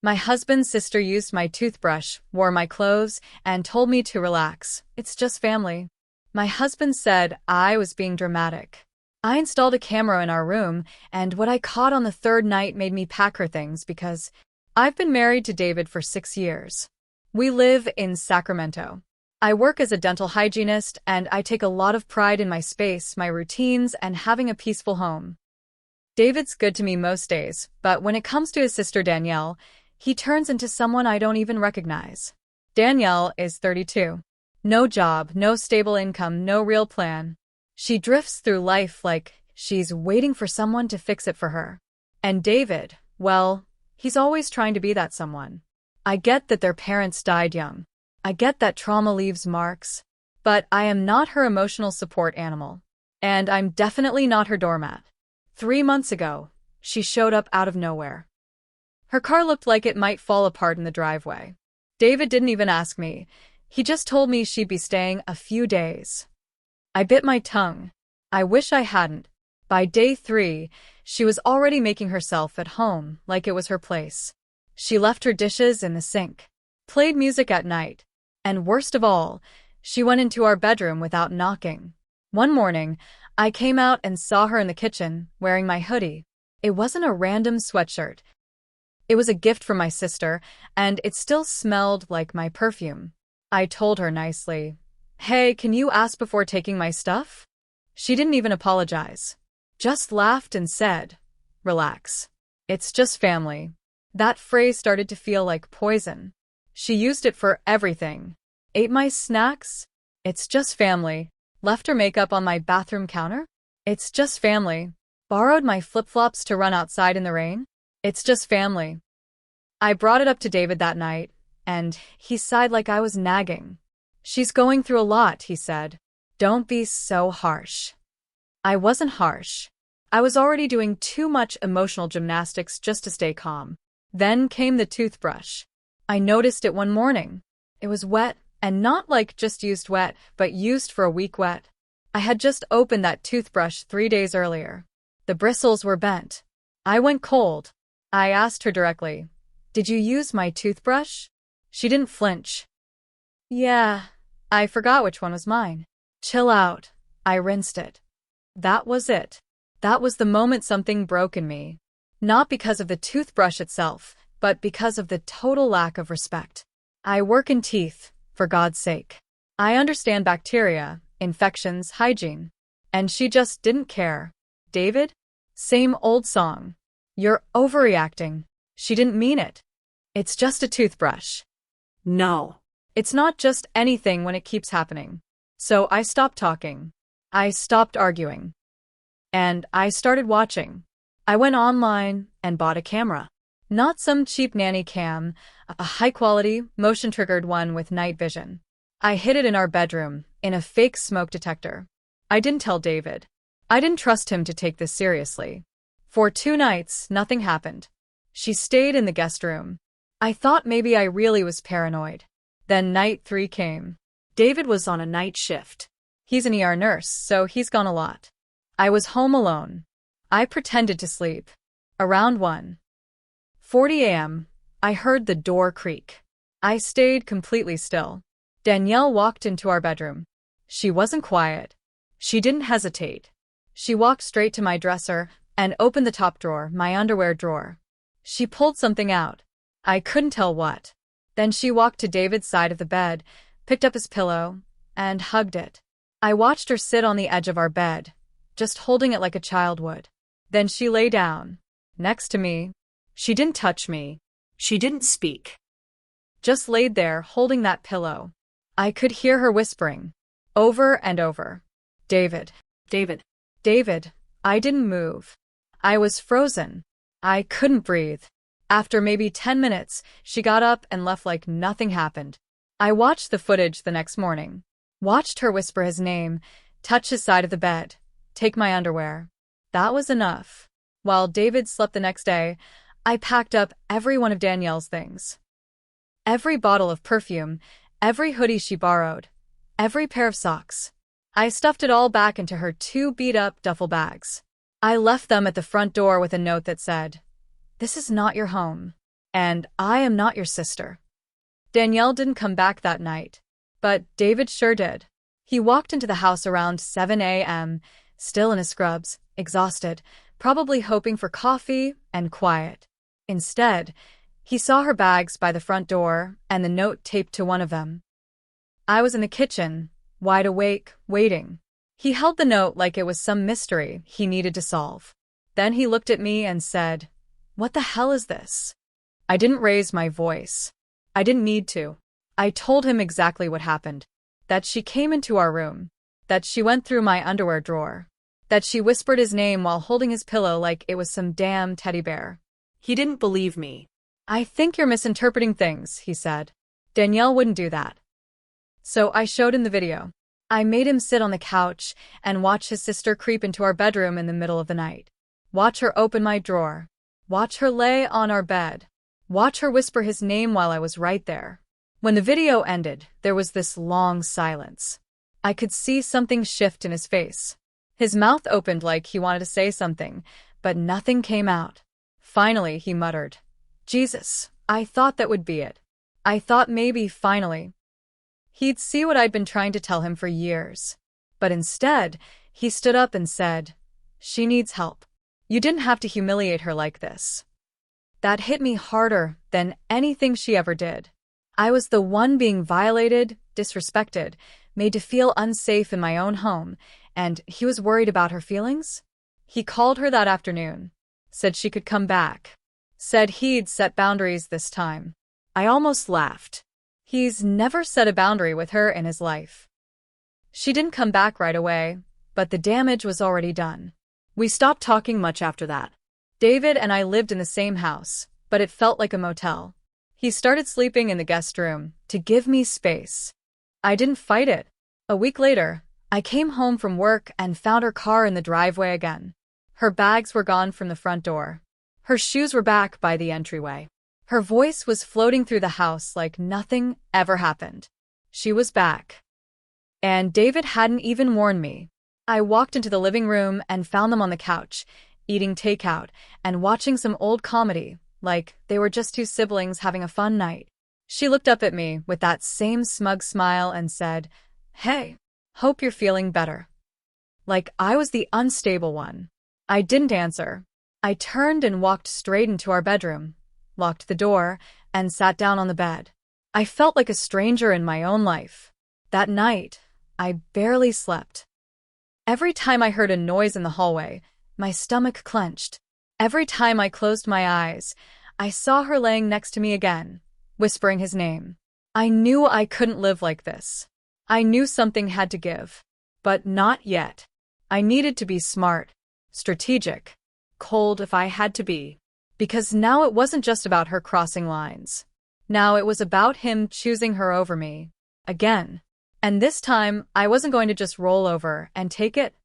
My husband's sister used my toothbrush, wore my clothes, and told me to relax. It's just family. My husband said I was being dramatic. I installed a camera in our room, and what I caught on the third night made me pack her things because I've been married to David for 6 years. We live in Sacramento. I work as a dental hygienist, and I take a lot of pride in my space, my routines, and having a peaceful home. David's good to me most days, but when it comes to his sister Danielle, he turns into someone I don't even recognize. Danielle is 32. No job, no stable income, no real plan. She drifts through life like she's waiting for someone to fix it for her. And David, well, he's always trying to be that someone. I get that their parents died young. I get that trauma leaves marks. But I am not her emotional support animal. And I'm definitely not her doormat. 3 months ago, she showed up out of nowhere. Her car looked like it might fall apart in the driveway. David didn't even ask me. He just told me she'd be staying a few days. I bit my tongue. I wish I hadn't. By day 3, she was already making herself at home, like it was her place. She left her dishes in the sink, played music at night, and worst of all, she went into our bedroom without knocking. One morning, I came out and saw her in the kitchen, wearing my hoodie. It wasn't a random sweatshirt. It was a gift from my sister, and it still smelled like my perfume. I told her nicely, "Hey, can you ask before taking my stuff?" She didn't even apologize. Just laughed and said, "Relax. It's just family." That phrase started to feel like poison. She used it for everything. Ate my snacks? It's just family. Left her makeup on my bathroom counter? It's just family. Borrowed my flip-flops to run outside in the rain? It's just family. I brought it up to David that night, and he sighed like I was nagging. "She's going through a lot," he said. "Don't be so harsh." I wasn't harsh. I was already doing too much emotional gymnastics just to stay calm. Then came the toothbrush. I noticed it one morning. It was wet, and not like just used wet, but used for a week wet. I had just opened that toothbrush 3 days earlier. The bristles were bent. I went cold. I asked her directly, "Did you use my toothbrush?" She didn't flinch. "Yeah, I forgot which one was mine." "Chill out." I rinsed it. That was it. That was the moment something broke in me. Not because of the toothbrush itself, but because of the total lack of respect. I work in teeth, for God's sake. I understand bacteria, infections, hygiene. And she just didn't care. "David? Same old song. You're overreacting." She didn't mean it. "It's just a toothbrush." No. It's not just anything when it keeps happening. So I stopped talking. I stopped arguing. And I started watching. I went online and bought a camera. Not some cheap nanny cam, a high-quality, motion-triggered one with night vision. I hid it in our bedroom, in a fake smoke detector. I didn't tell David. I didn't trust him to take this seriously. For 2 nights, nothing happened. She stayed in the guest room. I thought maybe I really was paranoid. Then night 3 came. David was on a night shift. He's an ER nurse, so he's gone a lot. I was home alone. I pretended to sleep. Around 1:40 a.m., I heard the door creak. I stayed completely still. Danielle walked into our bedroom. She wasn't quiet. She didn't hesitate. She walked straight to my dresser and opened the top drawer, my underwear drawer. She pulled something out. I couldn't tell what. Then she walked to David's side of the bed, picked up his pillow, and hugged it. I watched her sit on the edge of our bed, just holding it like a child would. Then she lay down, next to me. She didn't touch me. She didn't speak. Just laid there, holding that pillow. I could hear her whispering, over and over, "David, David, David." I didn't move. I was frozen. I couldn't breathe. After maybe 10 minutes, she got up and left like nothing happened. I watched the footage the next morning. Watched her whisper his name, touch his side of the bed, take my underwear. That was enough. While David slept the next day, I packed up every one of Danielle's things. Every bottle of perfume, every hoodie she borrowed, every pair of socks. I stuffed it all back into her 2 beat-up duffel bags. I left them at the front door with a note that said, "This is not your home." And I am not your sister. Danielle didn't come back that night. But David sure did. He walked into the house around 7 a.m., still in his scrubs, exhausted, probably hoping for coffee and quiet. Instead, he saw her bags by the front door and the note taped to one of them. I was in the kitchen, wide awake, waiting. He held the note like it was some mystery he needed to solve. Then he looked at me and said, "What the hell is this?" I didn't raise my voice. I didn't need to. I told him exactly what happened. That she came into our room. That she went through my underwear drawer. That she whispered his name while holding his pillow like it was some damn teddy bear. He didn't believe me. "I think you're misinterpreting things," he said. "Danielle wouldn't do that." So I showed him the video. I made him sit on the couch and watch his sister creep into our bedroom in the middle of the night. Watch her open my drawer. Watch her lay on our bed. Watch her whisper his name while I was right there. When the video ended, there was this long silence. I could see something shift in his face. His mouth opened like he wanted to say something, but nothing came out. Finally, he muttered, "Jesus, I thought that would be it. I thought maybe, finally, he'd see what I'd been trying to tell him for years." But instead, he stood up and said, "She needs help. You didn't have to humiliate her like this." That hit me harder than anything she ever did. I was the one being violated, disrespected, made to feel unsafe in my own home, and he was worried about her feelings? He called her that afternoon, said she could come back, said he'd set boundaries this time. I almost laughed. He's never set a boundary with her in his life. She didn't come back right away, but the damage was already done. We stopped talking much after that. David and I lived in the same house, but it felt like a motel. He started sleeping in the guest room to give me space. I didn't fight it. A week later, I came home from work and found her car in the driveway again. Her bags were gone from the front door. Her shoes were back by the entryway. Her voice was floating through the house like nothing ever happened. She was back. And David hadn't even warned me. I walked into the living room and found them on the couch, eating takeout and watching some old comedy, like they were just two siblings having a fun night. She looked up at me with that same smug smile and said, "Hey, hope you're feeling better." Like I was the unstable one. I didn't answer. I turned and walked straight into our bedroom, locked the door, and sat down on the bed. I felt like a stranger in my own life. That night, I barely slept. Every time I heard a noise in the hallway, my stomach clenched. Every time I closed my eyes, I saw her laying next to me again, whispering his name. I knew I couldn't live like this. I knew something had to give. But not yet. I needed to be smart, strategic, cold if I had to be. Because now it wasn't just about her crossing lines. Now it was about him choosing her over me. Again. And this time, I wasn't going to just roll over and take it.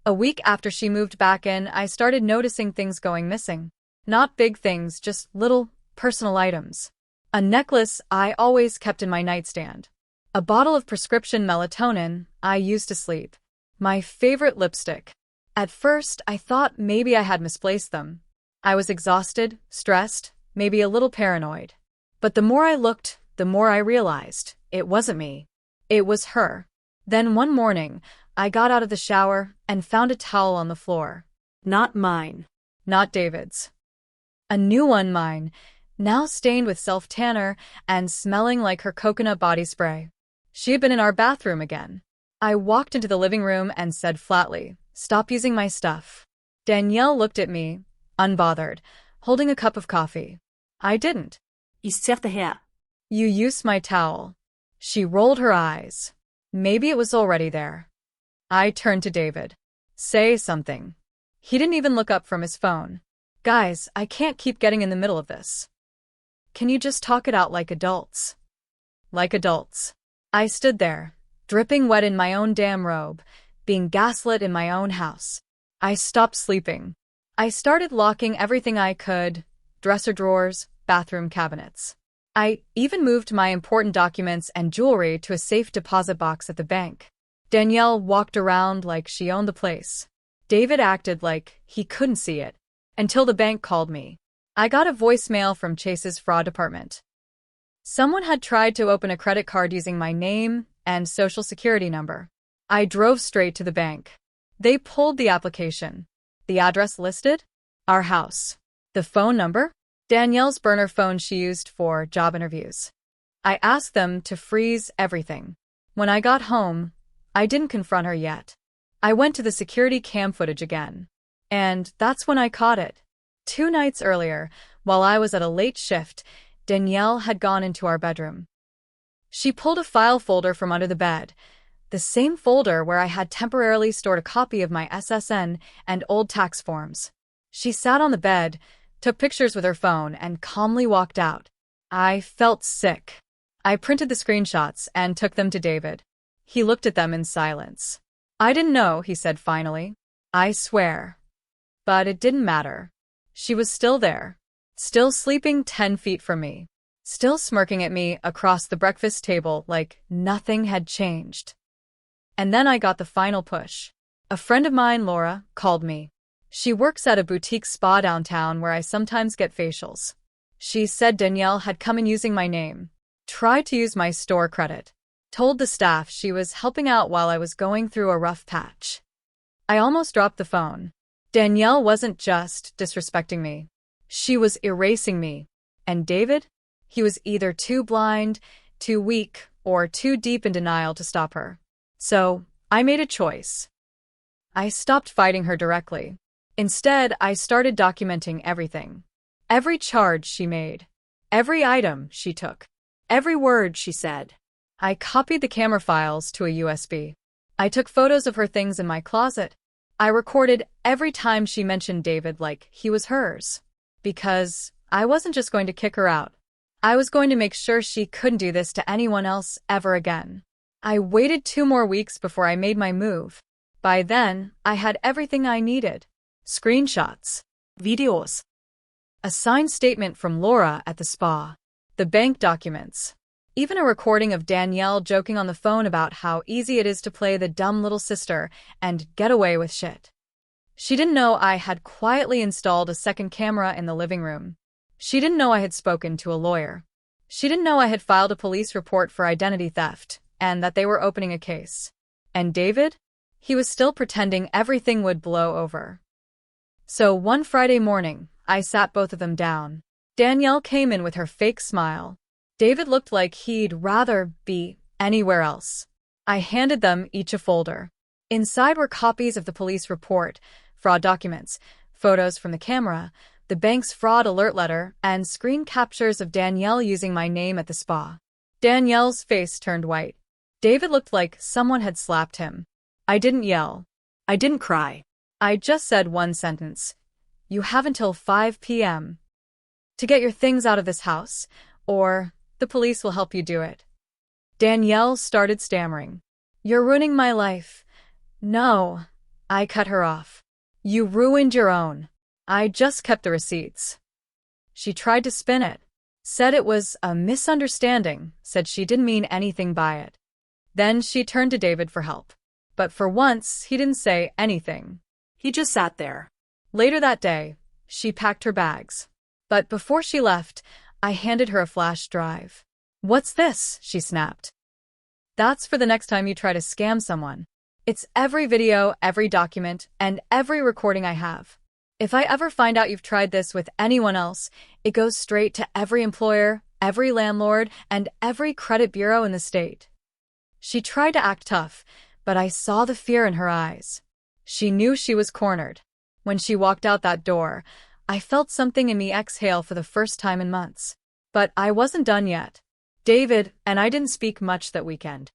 A week after she moved back in, I started noticing things going missing. Not big things, just little, personal items. A necklace I always kept in my nightstand. A bottle of prescription melatonin I used to sleep. My favorite lipstick. At first, I thought maybe I had misplaced them. I was exhausted, stressed, maybe a little paranoid. But the more I looked, the more I realized it wasn't me. It was her. Then one morning, I got out of the shower and found a towel on the floor. Not mine. Not David's. A new one, mine, now stained with self-tanner and smelling like her coconut body spray. She had been in our bathroom again. I walked into the living room and said flatly, "Stop using my stuff." Danielle looked at me, unbothered, holding a cup of coffee. I didn't. I ser det her. "You used my towel." She rolled her eyes. Maybe it was already there. I turned to David. "Say something." He didn't even look up from his phone. "Guys, I can't keep getting in the middle of this. Can you just talk it out like adults?" Like adults. I stood there, dripping wet in my own damn robe, being gaslit in my own house. I stopped sleeping. I started locking everything I could, dresser drawers, bathroom cabinets. I even moved my important documents and jewelry to a safe deposit box at the bank. Danielle walked around like she owned the place. David acted like he couldn't see it, until the bank called me. I got a voicemail from Chase's fraud department. Someone had tried to open a credit card using my name and social security number. I drove straight to the bank. They pulled the application. The address listed? Our house. The phone number? Danielle's burner phone she used for job interviews. I asked them to freeze everything. When I got home, I didn't confront her yet. I went to the security cam footage again. And that's when I caught it. 2 nights earlier, while I was at a late shift, Danielle had gone into our bedroom. She pulled a file folder from under the bed, the same folder where I had temporarily stored a copy of my SSN and old tax forms. She sat on the bed, took pictures with her phone, and calmly walked out. I felt sick. I printed the screenshots and took them to David. He looked at them in silence. I didn't know, he said finally. I swear. But it didn't matter. She was still there. Still sleeping 10 feet from me. Still smirking at me across the breakfast table like nothing had changed. And then I got the final push. A friend of mine, Laura, called me. She works at a boutique spa downtown where I sometimes get facials. She said Danielle had come in using my name, tried to use my store credit, told the staff she was helping out while I was going through a rough patch. I almost dropped the phone. Danielle wasn't just disrespecting me. She was erasing me. And David? He was either too blind, too weak, or too deep in denial to stop her. So, I made a choice. I stopped fighting her directly. Instead, I started documenting everything. Every charge she made. Every item she took. Every word she said. I copied the camera files to a USB. I took photos of her things in my closet. I recorded every time she mentioned David like he was hers. Because I wasn't just going to kick her out. I was going to make sure she couldn't do this to anyone else ever again. I waited 2 more weeks before I made my move. By then, I had everything I needed. Screenshots. Videos. A signed statement from Laura at the spa. The bank documents. Even a recording of Danielle joking on the phone about how easy it is to play the dumb little sister and get away with shit. She didn't know I had quietly installed a second camera in the living room. She didn't know I had spoken to a lawyer. She didn't know I had filed a police report for identity theft and that they were opening a case. And David? He was still pretending everything would blow over. So one Friday morning, I sat both of them down. Danielle came in with her fake smile. David looked like he'd rather be anywhere else. I handed them each a folder. Inside were copies of the police report, fraud documents, photos from the camera, the bank's fraud alert letter, and screen captures of Danielle using my name at the spa. Danielle's face turned white. David looked like someone had slapped him. I didn't yell. I didn't cry. I just said one sentence. You have until 5 p.m. to get your things out of this house, or the police will help you do it. Danielle started stammering. You're ruining my life. No. I cut her off. You ruined your own. I just kept the receipts. She tried to spin it. Said it was a misunderstanding, said she didn't mean anything by it. Then she turned to David for help. But for once, he didn't say anything. He just sat there. Later that day, she packed her bags. But before she left, I handed her a flash drive. What's this? She snapped. That's for the next time you try to scam someone. It's every video, every document, and every recording I have. If I ever find out you've tried this with anyone else, it goes straight to every employer, every landlord, and every credit bureau in the state. She tried to act tough, but I saw the fear in her eyes. She knew she was cornered. When she walked out that door, I felt something in me exhale for the first time in months. But I wasn't done yet. David and I didn't speak much that weekend.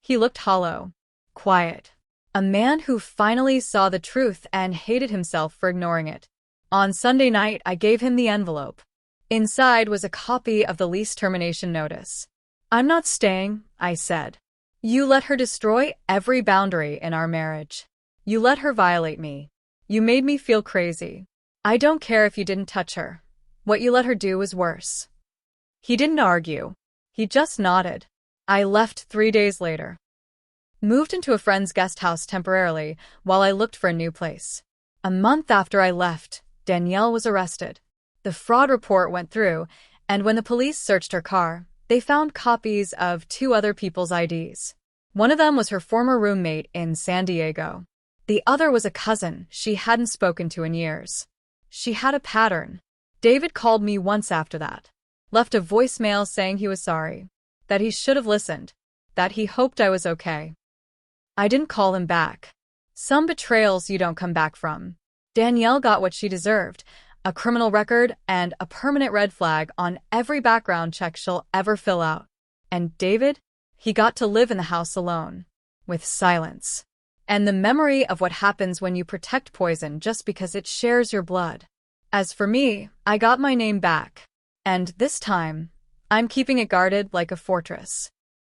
He looked hollow, quiet. A man who finally saw the truth and hated himself for ignoring it. On Sunday night, I gave him the envelope. Inside was a copy of the lease termination notice. I'm not staying, I said. You let her destroy every boundary in our marriage. You let her violate me. You made me feel crazy. I don't care if you didn't touch her. What you let her do was worse. He didn't argue. He just nodded. I left 3 days later. Moved into a friend's guest house temporarily while I looked for a new place. A month after I left, Danielle was arrested. The fraud report went through, and when the police searched her car, they found copies of 2 other people's IDs. One of them was her former roommate in San Diego. The other was a cousin she hadn't spoken to in years. She had a pattern. David called me once after that. Left a voicemail saying he was sorry. That he should have listened. That he hoped I was okay. I didn't call him back. Some betrayals you don't come back from. Danielle got what she deserved. A criminal record and a permanent red flag on every background check she'll ever fill out. And David? He got to live in the house alone. With silence. And the memory of what happens when you protect poison just because it shares your blood. As for me, I got my name back. And this time, I'm keeping it guarded like a fortress.